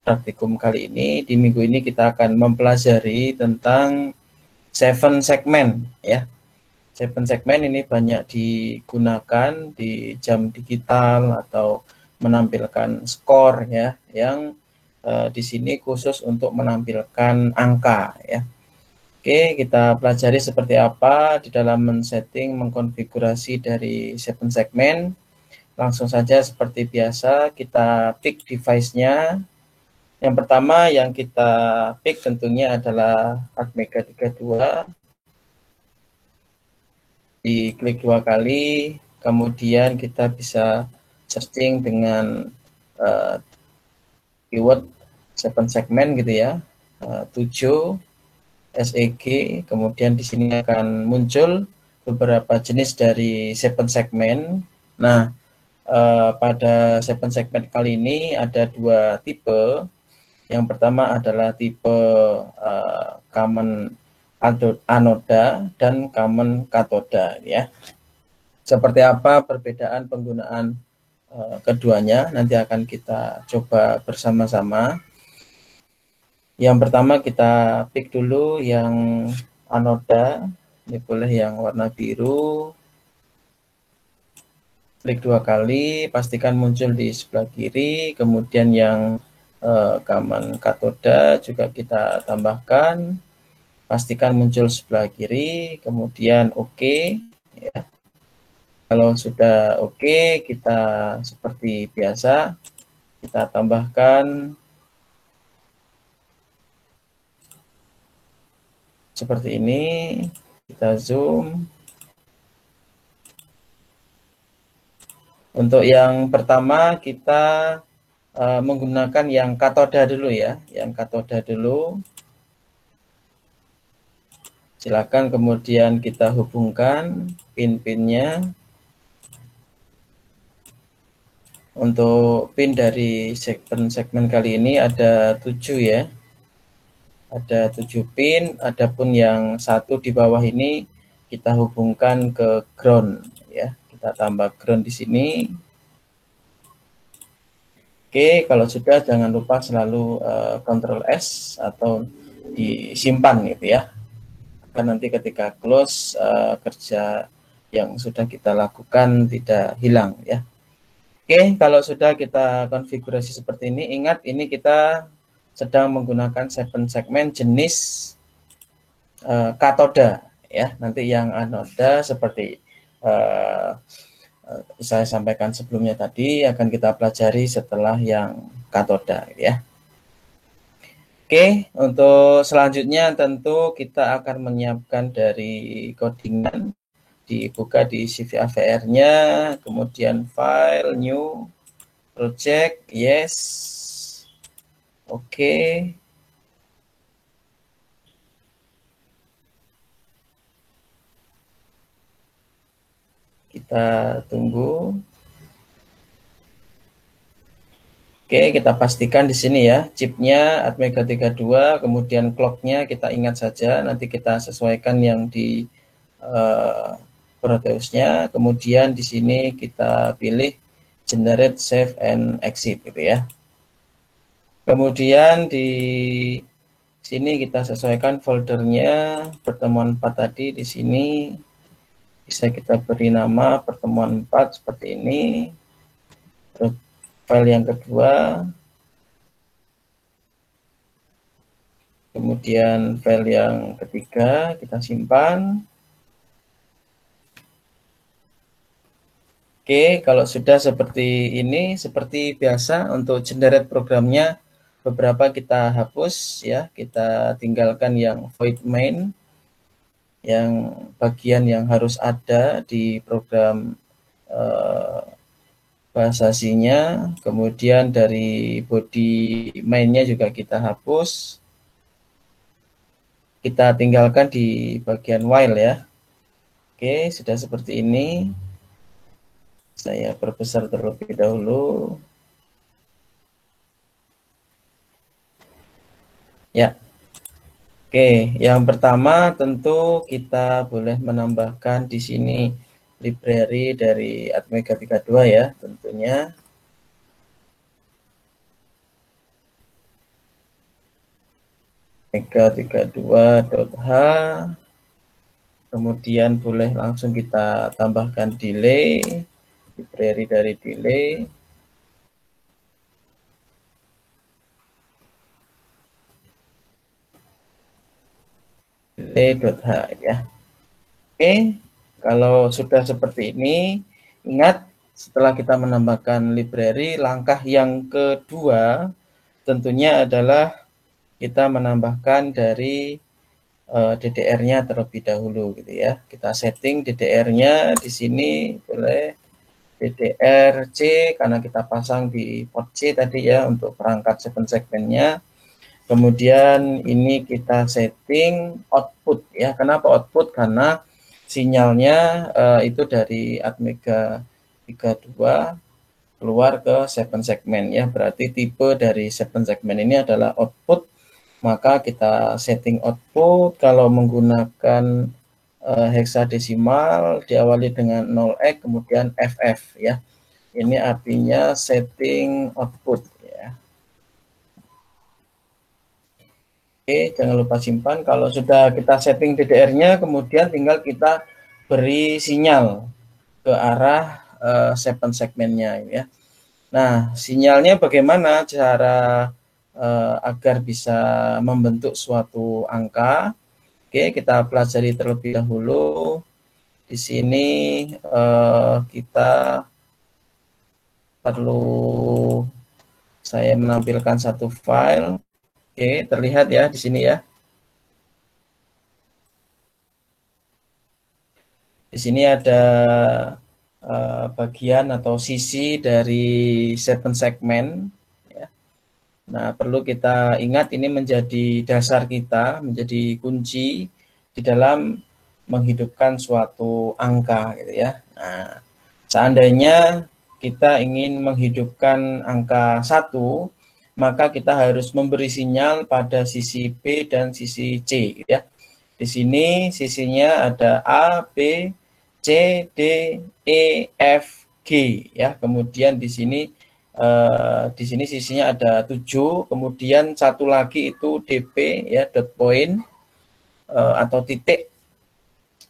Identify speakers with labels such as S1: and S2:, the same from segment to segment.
S1: praktikum kali ini, di minggu ini kita akan mempelajari tentang 7 segmen ya. 7 segmen ini banyak digunakan di jam digital atau menampilkan skor ya, yang di sini khusus untuk menampilkan angka ya. Oke, kita pelajari seperti apa di dalam men-setting, mengkonfigurasi dari 7 segmen. Langsung saja seperti biasa kita pick device-nya. Yang pertama yang kita pick tentunya adalah Atmega 32. Diklik 2 kali, kemudian kita bisa searching dengan keyword 7 segmen gitu ya, 7 SEG, kemudian di sini akan muncul beberapa jenis dari 7 segmen. Nah, pada 7 segmen kali ini ada 2 tipe. Yang pertama adalah tipe common anoda dan common katoda ya. Seperti apa perbedaan penggunaan keduanya nanti akan kita coba bersama-sama. Yang pertama kita pick dulu yang anoda, ini boleh yang warna biru. Klik 2 kali, pastikan muncul di sebelah kiri, kemudian yang common katoda juga kita tambahkan, pastikan muncul sebelah kiri, kemudian oke ya. Kalau sudah oke, kita seperti biasa kita tambahkan seperti ini, kita zoom. Untuk yang pertama kita menggunakan yang katoda dulu ya, yang katoda dulu. Silakan kemudian kita hubungkan pin-pinnya. Untuk pin dari segmen kali ini ada 7 ya. Ada 7 pin, adapun yang satu di bawah ini kita hubungkan ke ground ya. Kita tambah ground di sini. Oke, kalau sudah jangan lupa selalu Ctrl S atau disimpan gitu ya. Agar nanti ketika close kerja yang sudah kita lakukan tidak hilang ya. Oke, kalau sudah kita konfigurasi seperti ini, ingat ini kita sedang menggunakan 7 segmen jenis katoda ya. Nanti yang anoda seperti saya sampaikan sebelumnya tadi akan kita pelajari setelah yang katoda ya. Oke, untuk selanjutnya tentu kita akan menyiapkan dari codingan, dibuka di CV AVR-nya, kemudian file, new, project, yes, oke. Kita tunggu. Oke, kita pastikan di sini ya, chipnya Atmega 32, kemudian clocknya kita ingat saja, nanti kita sesuaikan yang di Proteusnya, kemudian di sini kita pilih generate, save, and exit gitu ya. Kemudian di sini kita sesuaikan foldernya, pertemuan 4 tadi di sini bisa kita beri nama pertemuan 4 seperti ini. Terus file yang kedua, kemudian file yang ketiga kita simpan. Oke, kalau sudah seperti ini, seperti biasa untuk generate programnya, beberapa kita hapus ya, kita tinggalkan yang void main, yang bagian yang harus ada di program bahasa C-nya, kemudian dari body mainnya juga kita hapus, kita tinggalkan di bagian while ya. Oke, sudah seperti ini. Saya perbesar terlebih dahulu. Ya. Oke, yang pertama tentu kita boleh menambahkan di sini library dari Atmega 32 ya, tentunya. Mega32.h, kemudian boleh langsung kita tambahkan delay, library dari delay. Delay.h ya. Oke, kalau sudah seperti ini, ingat setelah kita menambahkan library, langkah yang kedua tentunya adalah kita menambahkan dari DDR-nya terlebih dahulu gitu ya. Kita setting DDR-nya di sini boleh DDR C karena kita pasang di port C tadi ya untuk perangkat 7 segmennya. Kemudian ini kita setting output ya. Kenapa output? Karena sinyalnya itu dari Atmega 32 keluar ke 7 segmen ya. Berarti tipe dari 7 segmen ini adalah output. Maka kita setting output kalau menggunakan heksadesimal diawali dengan 0x kemudian FF ya. Ini artinya setting output ya. Oke, jangan lupa simpan. Kalau sudah kita setting DDR-nya, kemudian tinggal kita beri sinyal ke arah 7 segmennya ya. Nah, sinyalnya bagaimana cara agar bisa membentuk suatu angka? Oke, kita pelajari terlebih dahulu. Di sini kita perlu saya menampilkan satu file. Oke, terlihat ya di sini ya. Di sini ada bagian atau sisi dari 7 segmen. Ya. Nah, perlu kita ingat ini menjadi dasar kita, menjadi kunci di dalam menghidupkan suatu angka, gitu ya. Nah, seandainya kita ingin menghidupkan angka 1, maka kita harus memberi sinyal pada sisi B dan sisi C, gitu ya. Di sini sisinya ada A, B, C, D, E, F, G ya. Kemudian di sini sisinya ada 7, kemudian satu lagi itu DP ya, dot point atau titik.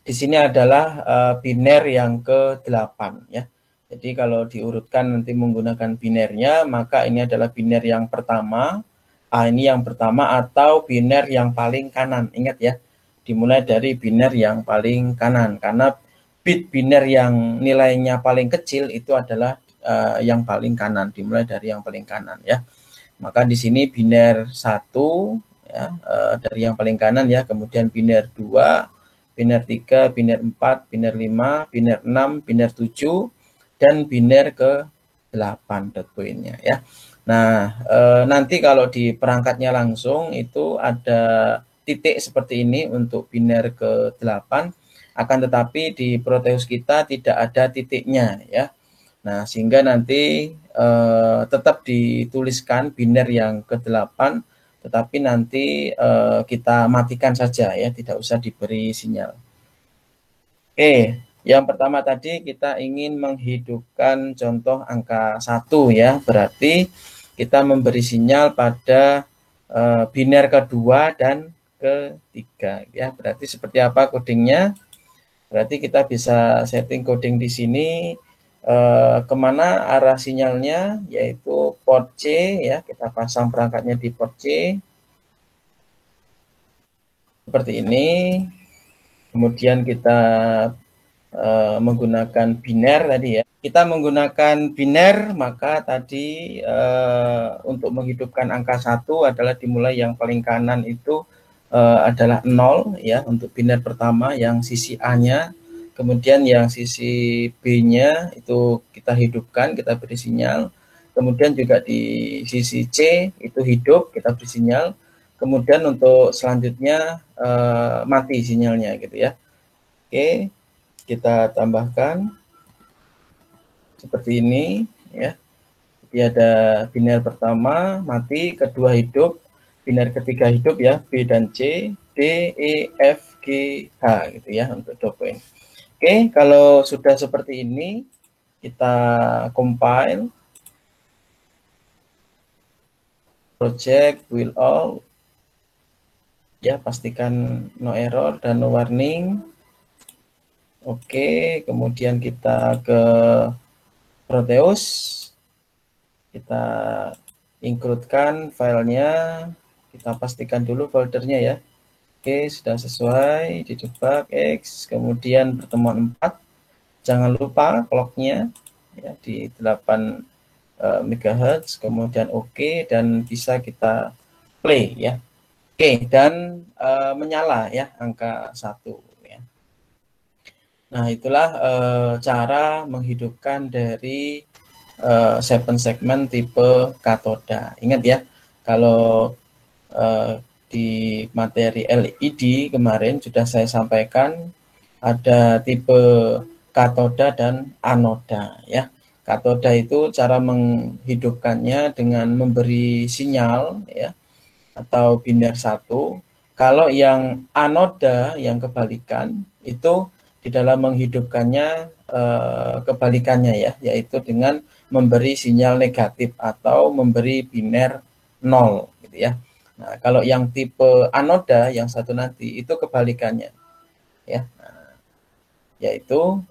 S1: Di sini adalah biner yang ke-8 ya. Jadi kalau diurutkan nanti menggunakan binernya, maka ini adalah biner yang pertama. Ini yang pertama atau biner yang paling kanan. Ingat ya, dimulai dari biner yang paling kanan. Karena bit biner yang nilainya paling kecil itu adalah yang paling kanan. Dimulai dari yang paling kanan ya. Maka di sini biner 1 ya, dari yang paling kanan ya. Kemudian biner 2, biner 3, biner 4, biner 5, biner 6, biner 7, dan biner ke-8 dot pointnya ya. Nah, nanti kalau di perangkatnya langsung itu ada titik seperti ini untuk biner ke-8, akan tetapi di Proteus kita tidak ada titiknya ya. Nah, sehingga nanti tetap dituliskan biner yang ke-8, tetapi nanti kita matikan saja ya, tidak usah diberi sinyal. Oke, yang pertama tadi kita ingin menghidupkan contoh angka 1 ya, berarti kita memberi sinyal pada biner kedua dan ketiga ya. Berarti seperti apa codingnya? Berarti kita bisa setting coding di sini kemana arah sinyalnya, yaitu port C ya, kita pasang perangkatnya di port C seperti ini. Kemudian kita menggunakan biner tadi ya. Kita menggunakan biner, maka tadi untuk menghidupkan angka 1 adalah dimulai yang paling kanan itu adalah 0 ya untuk biner pertama yang sisi A-nya. Kemudian yang sisi B-nya itu kita hidupkan, kita beri sinyal. Kemudian juga di sisi C itu hidup, kita beri sinyal. Kemudian untuk selanjutnya mati sinyalnya gitu ya. Oke, kita tambahkan seperti ini ya. Jadi ada biner pertama mati, kedua hidup, biner ketiga hidup ya, B dan C, D, E, F, G, H gitu ya untuk domain. Oke, kalau sudah seperti ini kita compile project will all. Ya, pastikan no error dan no warning. Oke, kemudian kita ke Proteus. Kita include-kan filenya. Kita pastikan dulu foldernya ya. Oke, sudah sesuai, didebug X, kemudian pertemuan 4. Jangan lupa clock-nya ya, di 8 MHz, kemudian oke, dan bisa kita play ya. Oke, dan menyala ya angka 1 ya. Nah, itulah cara menghidupkan dari 7 segmen tipe katoda. Ingat ya, kalau di materi LED kemarin sudah saya sampaikan ada tipe katoda dan anoda ya. Katoda itu cara menghidupkannya dengan memberi sinyal ya atau biner 1. Kalau yang anoda yang kebalikan itu di dalam menghidupkannya kebalikannya ya, yaitu dengan memberi sinyal negatif atau memberi biner 0 gitu ya. Nah, kalau yang tipe anoda yang satu nanti itu kebalikannya ya. Yaitu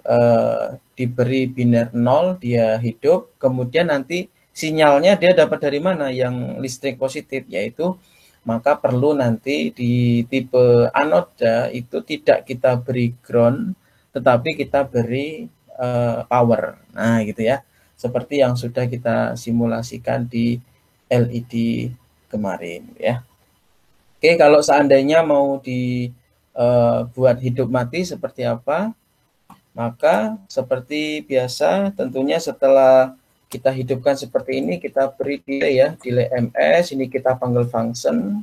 S1: diberi biner 0 dia hidup, kemudian nanti sinyalnya dia dapat dari mana yang listrik positif, yaitu maka perlu nanti di tipe anoda itu tidak kita beri ground tetapi kita beri power. Nah, gitu ya. Seperti yang sudah kita simulasikan di LED kemarin ya. Oke, kalau seandainya mau dibuat hidup mati seperti apa? Maka seperti biasa tentunya setelah kita hidupkan seperti ini, kita beri delay ya, delay ms, ini kita panggil function.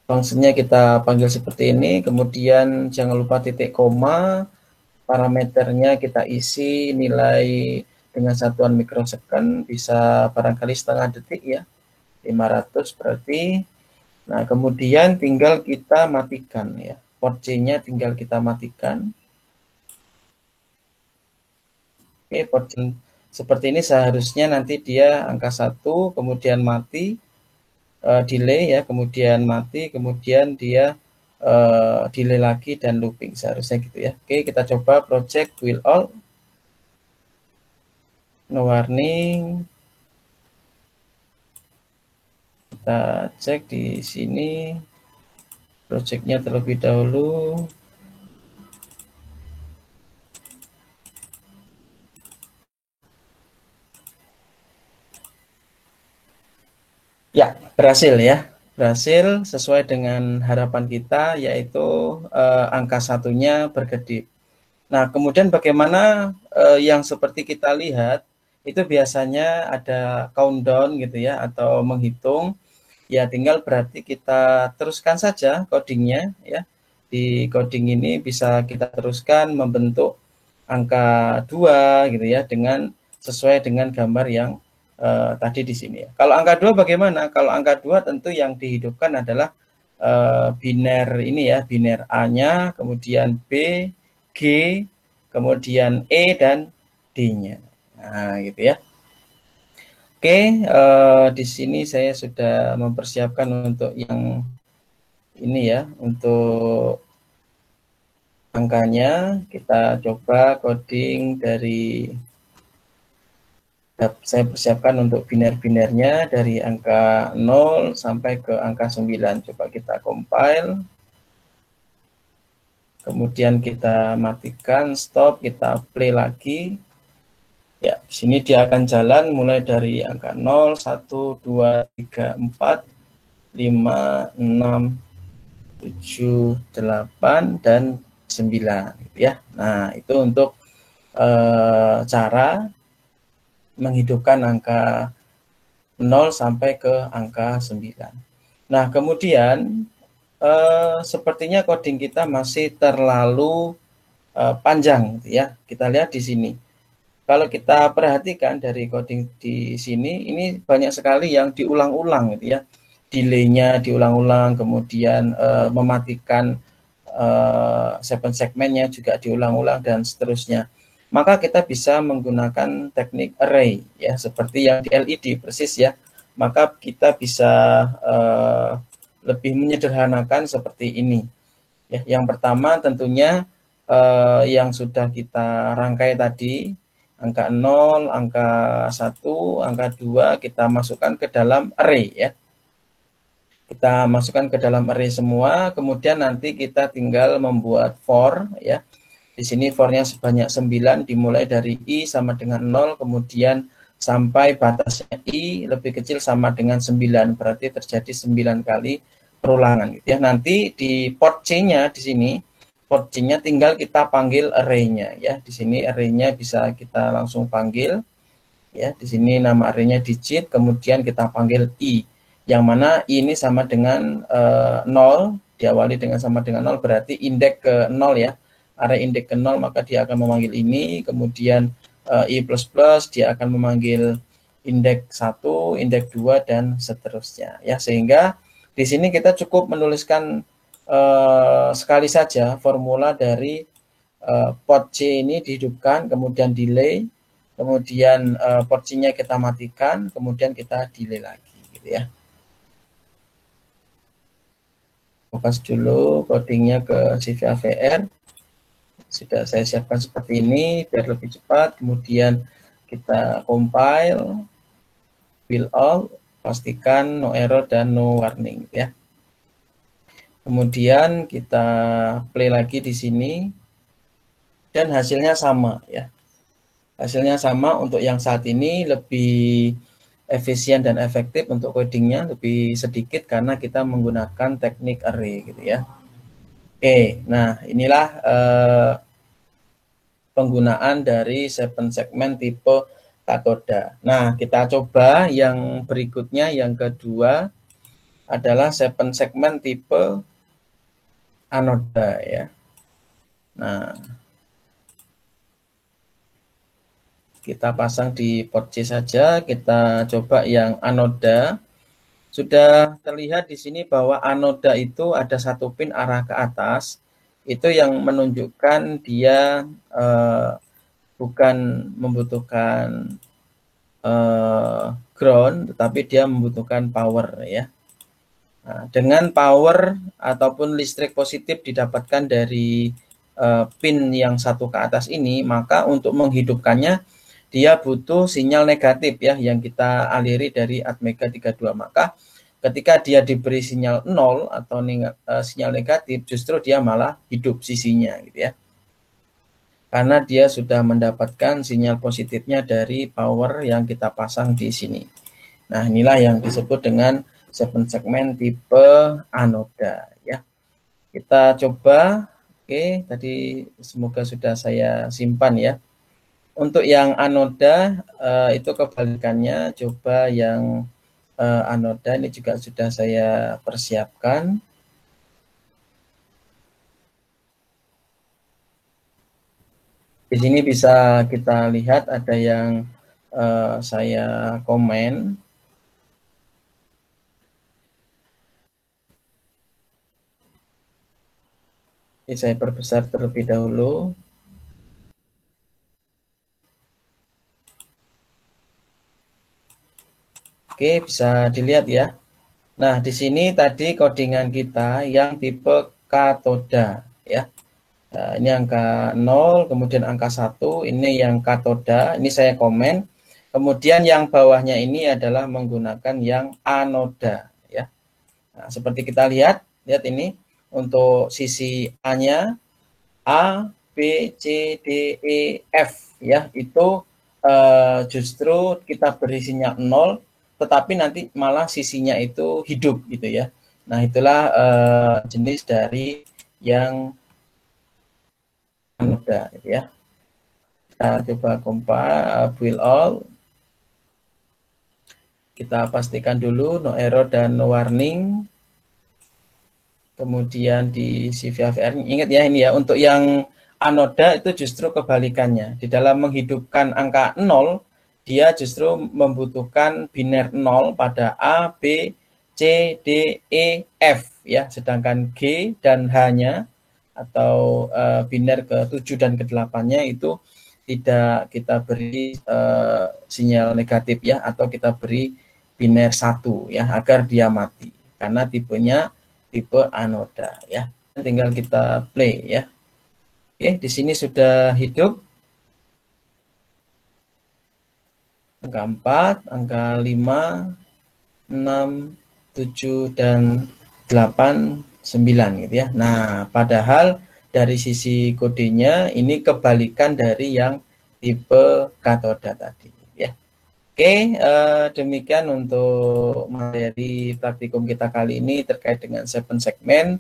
S1: Functionnya kita panggil seperti ini, kemudian jangan lupa titik koma, parameternya kita isi nilai dengan satuan mikrosecond, bisa barangkali setengah detik ya, 500 berarti. Nah, kemudian tinggal kita matikan ya. Port C-nya tinggal kita matikan. Oke, port seperti ini seharusnya nanti dia angka 1, kemudian mati, delay ya, kemudian mati, kemudian dia delay lagi dan looping. Seharusnya gitu ya. Oke, kita coba project will all. No warning. Kita cek di sini projectnya terlebih dahulu. Ya, berhasil ya. Berhasil sesuai dengan harapan kita, yaitu angka satunya berkedip. Nah, kemudian bagaimana yang seperti kita lihat, itu biasanya ada countdown gitu ya, atau menghitung. Ya, tinggal berarti kita teruskan saja codingnya ya. Di coding ini bisa kita teruskan membentuk angka 2 gitu ya, dengan sesuai dengan gambar yang tadi di sini ya. Kalau angka 2 bagaimana? Kalau angka 2 tentu yang dihidupkan adalah biner ini ya, biner A-nya, kemudian B, G, kemudian E dan D-nya. Nah, gitu ya. Oke, di sini saya sudah mempersiapkan untuk yang ini ya, untuk angkanya. Kita coba coding dari saya persiapkan untuk biner-binernya dari angka 0 sampai ke angka 9. Coba kita compile. Kemudian kita matikan, stop, kita play lagi. Ya, di sini dia akan jalan mulai dari angka 0, 1, 2, 3, 4, 5, 6, 7, 8, dan 9. Gitu ya. Nah, itu untuk cara menghidupkan angka 0 sampai ke angka 9. Nah, kemudian sepertinya coding kita masih terlalu panjang ya. Kita lihat di sini. Kalau kita perhatikan dari coding di sini, ini banyak sekali yang diulang-ulang gitu ya. Delay-nya diulang-ulang, kemudian mematikan 7 segmennya juga diulang-ulang dan seterusnya. Maka kita bisa menggunakan teknik array ya, seperti yang di LED persis ya. maka kita bisa lebih menyederhanakan seperti ini. Ya, yang pertama tentunya yang sudah kita rangkai tadi, angka 0, angka 1, angka 2 kita masukkan ke dalam array ya. Kita masukkan ke dalam array semua, kemudian nanti kita tinggal membuat for ya. Di sini for-nya sebanyak 9 dimulai dari i sama dengan 0, kemudian sampai batasnya i lebih kecil sama dengan 9, berarti terjadi 9 kali perulangan gitu ya. Nanti di port C-nya di sini, port C-nya tinggal kita panggil array-nya ya. Di sini array-nya bisa kita langsung panggil ya. Di sini nama array-nya digit, kemudian kita panggil i. Yang mana i ini sama dengan 0, diawali dengan sama dengan 0 berarti indeks ke 0 ya. Array indeks ke 0 maka dia akan memanggil ini, kemudian i++ dia akan memanggil indeks 1, indeks 2 dan seterusnya ya. Sehingga di sini kita cukup menuliskan sekali saja formula dari port C ini dihidupkan, kemudian delay, kemudian port C-nya kita matikan, kemudian kita delay lagi gitu ya. Fokus dulu codingnya ke CVAVR. Sudah saya siapkan seperti ini biar lebih cepat. Kemudian kita compile, will all, pastikan no error dan no warning ya. Kemudian kita play lagi di sini dan hasilnya sama ya. Hasilnya sama untuk yang saat ini lebih efisien dan efektif untuk codingnya lebih sedikit karena kita menggunakan teknik array gitu ya. Oke, nah inilah penggunaan dari 7 segmen tipe katoda. Nah, kita coba yang berikutnya, yang kedua adalah 7 segmen tipe anoda ya. Nah, kita pasang di port C saja, kita coba yang anoda. Sudah terlihat di sini bahwa anoda itu ada satu pin arah ke atas, itu yang menunjukkan dia bukan membutuhkan ground, tetapi dia membutuhkan power ya. Nah, dengan power ataupun listrik positif didapatkan dari pin yang satu ke atas ini, maka untuk menghidupkannya dia butuh sinyal negatif ya yang kita aliri dari Atmega 32. Maka ketika dia diberi sinyal 0 atau sinyal negatif, justru dia malah hidup sisinya gitu ya. Karena dia sudah mendapatkan sinyal positifnya dari power yang kita pasang di sini. Nah, inilah yang disebut dengan 7 segmen tipe anoda ya. Kita coba. Oke, tadi semoga sudah saya simpan ya. Untuk yang anoda itu kebalikannya, coba yang anoda ini juga sudah saya persiapkan. Di sini bisa kita lihat ada yang saya komen. Ini saya perbesar terlebih dahulu. Oke, bisa dilihat ya. Nah, di sini tadi codingan kita yang tipe katoda ya. Nah, ini angka 0, kemudian angka 1, ini yang katoda, ini saya komen. Kemudian yang bawahnya ini adalah menggunakan yang anoda ya. Nah, seperti kita lihat ini untuk sisi A-nya A, B, C, D, E, F ya, itu justru kita beri sinyal 0, tetapi nanti malah sisinya itu hidup gitu ya. Nah, itulah jenis dari yang mudah gitu ya. Kita coba compile will all. Kita pastikan dulu no error dan no warning. Kemudian di CVAVR, ingat ya ini ya, untuk yang anoda itu justru kebalikannya. Di dalam menghidupkan angka 0, dia justru membutuhkan biner 0 pada A, B, C, D, E, F ya, sedangkan G dan H-nya atau biner ke-7 dan ke-8-nya itu tidak kita beri sinyal negatif ya, atau kita beri biner 1 ya, agar dia mati karena tipenya tipe anoda ya. Tinggal kita play ya. Oke, di sini sudah hidup angka 4, angka 5, 6, 7 dan 8, 9 gitu ya. Nah, padahal dari sisi kodenya ini kebalikan dari yang tipe katoda tadi ya. Oke, demikian untuk materi praktikum kita kali ini terkait dengan 7 segmen,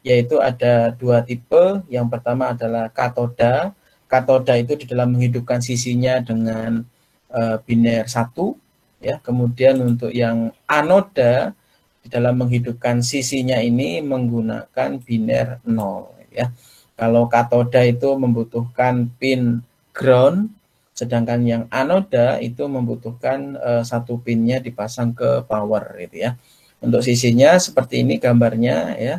S1: yaitu ada 2 tipe. Yang pertama adalah katoda. Katoda itu di dalam menghidupkan sisinya dengan biner 1 ya. Kemudian untuk yang anoda di dalam menghidupkan sisinya ini menggunakan biner 0 ya. Kalau katoda itu membutuhkan pin ground, sedangkan yang anoda itu membutuhkan satu pinnya dipasang ke power gitu ya. Untuk sisinya seperti ini gambarnya ya.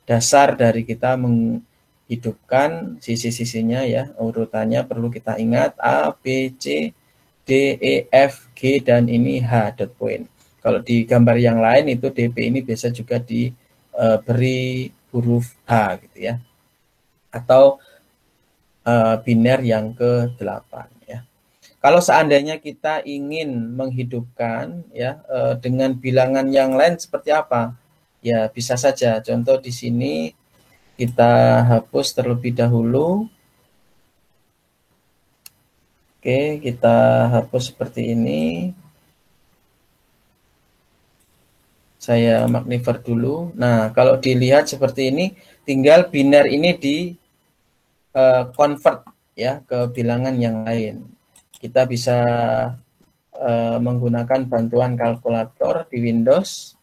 S1: Dasar dari kita menghidupkan sisi-sisinya ya, urutannya perlu kita ingat A, B, C, D, E, F, G, dan ini H dot point. Kalau di gambar yang lain itu DP ini biasa juga diberi huruf H gitu ya, atau biner yang ke-8 ya. Kalau seandainya kita ingin menghidupkan ya dengan bilangan yang lain seperti apa? Ya bisa saja. Contoh di sini kita hapus terlebih dahulu. Oke, kita hapus seperti ini. Saya magnify dulu. Nah, kalau dilihat seperti ini, tinggal biner ini di convert ya ke bilangan yang lain. Kita bisa menggunakan bantuan kalkulator di Windows.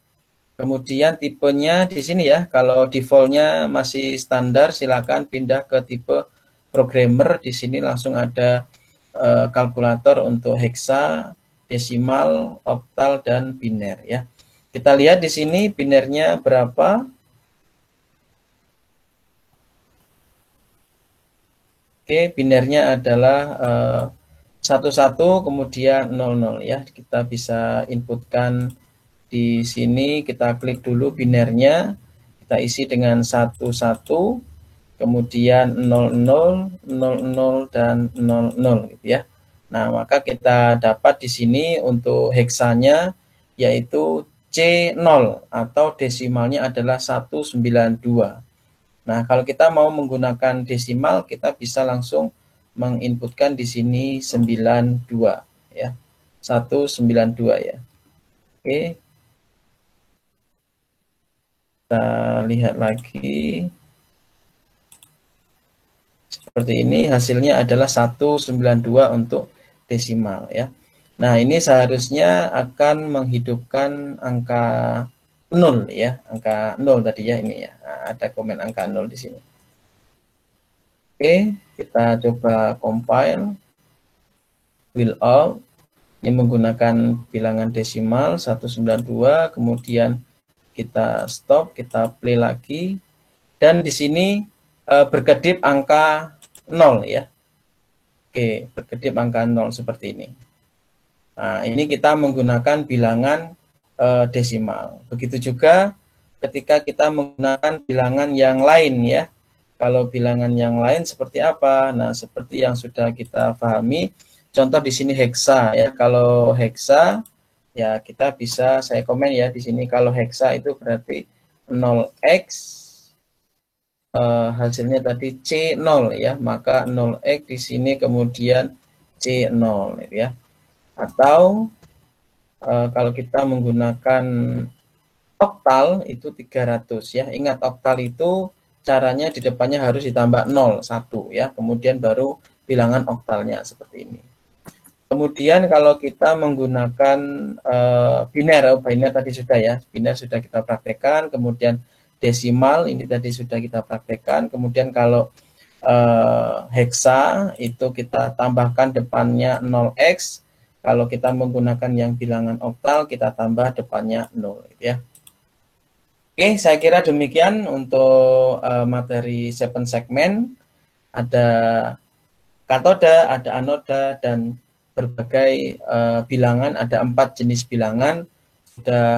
S1: Kemudian tipenya di sini ya, kalau defaultnya masih standar, silakan pindah ke tipe programmer. Di sini langsung ada kalkulator untuk hexa, desimal, oktal, dan biner ya. Kita lihat di sini binernya berapa. Oke, binernya adalah 11 kemudian 00 ya. Kita bisa inputkan di sini, kita klik dulu binernya, kita isi dengan 11, kemudian 00, 00 dan 00 gitu ya. Nah, maka kita dapat di sini untuk heksanya yaitu C0 atau desimalnya adalah 192. Nah, kalau kita mau menggunakan desimal, kita bisa langsung menginputkan di sini 92 ya. 192 ya. Oke. Kita lihat lagi. Seperti ini hasilnya adalah 192 untuk desimal ya. Nah, ini seharusnya akan menghidupkan angka 0 ya, angka 0 tadi ya ini ya. Nah, ada komen angka 0 di sini. Oke, kita coba compile. Will out. Ini menggunakan bilangan desimal 192, kemudian kita stop, kita play lagi. Dan di sini berkedip angka 0 ya. Oke, berkedip angka 0 seperti ini. Nah, ini kita menggunakan bilangan desimal. Begitu juga ketika kita menggunakan bilangan yang lain ya. Kalau bilangan yang lain seperti apa? Nah, seperti yang sudah kita pahami, contoh di sini heksa ya. Kalau heksa ya kita bisa, saya komen ya di sini, kalau heksa itu berarti 0x hasilnya tadi C0 ya, maka 0x di sini kemudian C0 ya. Atau kalau kita menggunakan oktal itu 300 ya. Ingat oktal itu caranya di depannya harus ditambah 0, 1 ya. Kemudian baru bilangan oktalnya seperti ini. Kemudian kalau kita menggunakan biner tadi sudah ya. Biner sudah kita praktekkan, kemudian desimal ini tadi sudah kita praktekkan. Kemudian kalau heksa itu kita tambahkan depannya 0x. Kalau kita menggunakan yang bilangan oktal, kita tambah depannya 0 ya. Oke, saya kira demikian untuk materi 7 segmen. Ada katoda, ada anoda, dan berbagai bilangan, ada 4 jenis bilangan sudah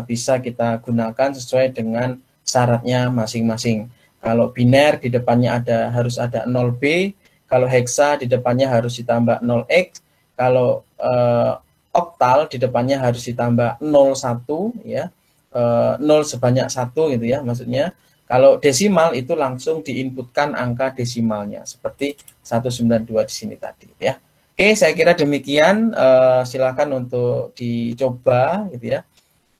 S1: bisa kita gunakan sesuai dengan syaratnya masing-masing. Kalau biner di depannya harus ada 0B, kalau heksa di depannya harus ditambah 0x, kalau oktal di depannya harus ditambah 01 ya. 0 sebanyak 1 gitu ya maksudnya. Kalau desimal itu langsung diinputkan angka desimalnya seperti 192 di sini tadi ya. Oke, saya kira demikian. Silakan untuk dicoba gitu ya.